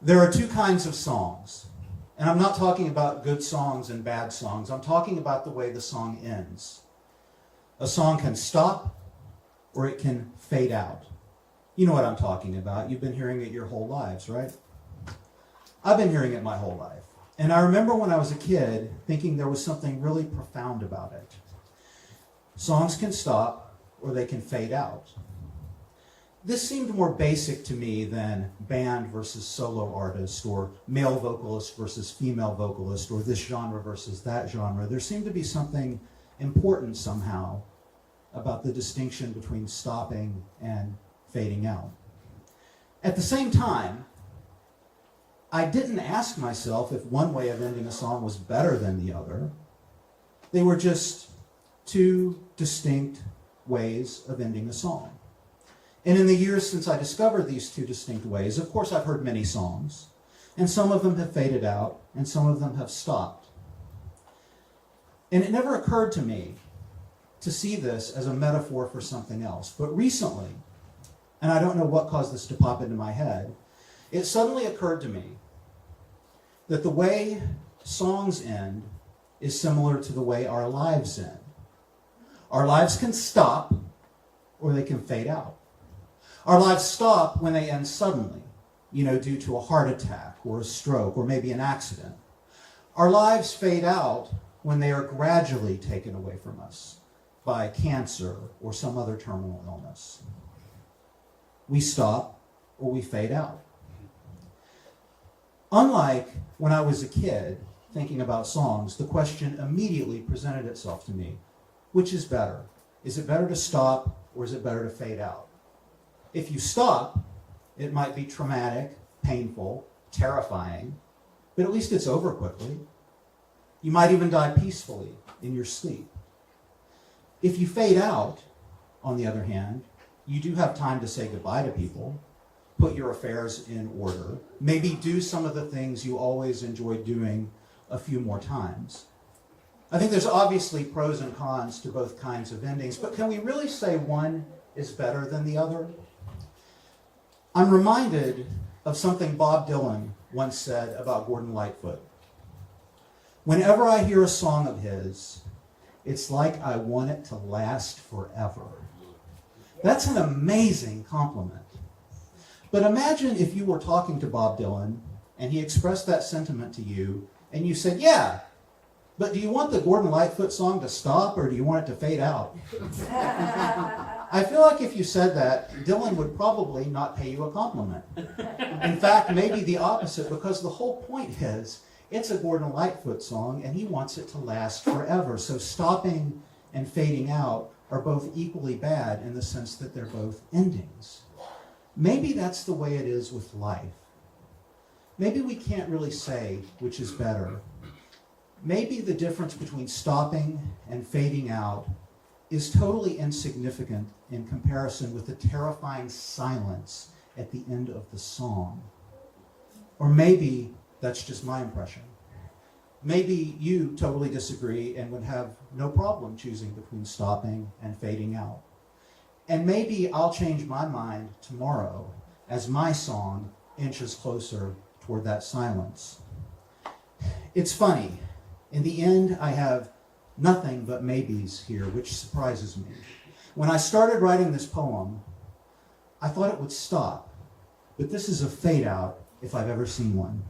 There are two kinds of songs. And I'm not talking about good songs and bad songs. I'm talking about the way the song ends. A song can stop or it can fade out. You know what I'm talking about. You've been hearing it your whole lives, right? I've been hearing it my whole life. And I remember when I was a kid thinking there was something really profound about it. Songs can stop or they can fade out. This seemed more basic to me than band versus solo artist, or male vocalist versus female vocalist, or this genre versus that genre. There seemed to be something important somehow about the distinction between stopping and fading out. At the same time, I didn't ask myself if one way of ending a song was better than the other. They were just two distinct ways of ending a song. And in the years since I discovered these two distinct ways, of course I've heard many songs, and some of them have faded out, and some of them have stopped. And it never occurred to me to see this as a metaphor for something else. But recently, and I don't know what caused this to pop into my head, it suddenly occurred to me that the way songs end is similar to the way our lives end. Our lives can stop, or they can fade out. Our lives stop when they end suddenly, due to a heart attack or a stroke or maybe an accident. Our lives fade out when they are gradually taken away from us by cancer or some other terminal illness. We stop or we fade out. Unlike when I was a kid thinking about songs, the question immediately presented itself to me. Which is better? Is it better to stop or is it better to fade out? If you stop, it might be traumatic, painful, terrifying, but at least it's over quickly. You might even die peacefully in your sleep. If you fade out, on the other hand, you do have time to say goodbye to people, put your affairs in order, maybe do some of the things you always enjoyed doing a few more times. I think there's obviously pros and cons to both kinds of endings, but can we really say one is better than the other? I'm reminded of something Bob Dylan once said about Gordon Lightfoot. Whenever I hear a song of his, it's like I want it to last forever. That's an amazing compliment. But imagine if you were talking to Bob Dylan and he expressed that sentiment to you and you said, yeah, but do you want the Gordon Lightfoot song to stop or do you want it to fade out? I feel like if you said that, Dylan would probably not pay you a compliment. In fact, maybe the opposite, because the whole point is it's a Gordon Lightfoot song and he wants it to last forever. So stopping and fading out are both equally bad in the sense that they're both endings. Maybe that's the way it is with life. Maybe we can't really say which is better. Maybe the difference between stopping and fading out is totally insignificant in comparison with the terrifying silence at the end of the song. Or maybe that's just my impression. Maybe you totally disagree and would have no problem choosing between stopping and fading out. And maybe I'll change my mind tomorrow as my song inches closer toward that silence. It's funny. In the end, I have nothing but maybes here, which surprises me. When I started writing this poem, I thought it would stop. But this is a fade out if I've ever seen one.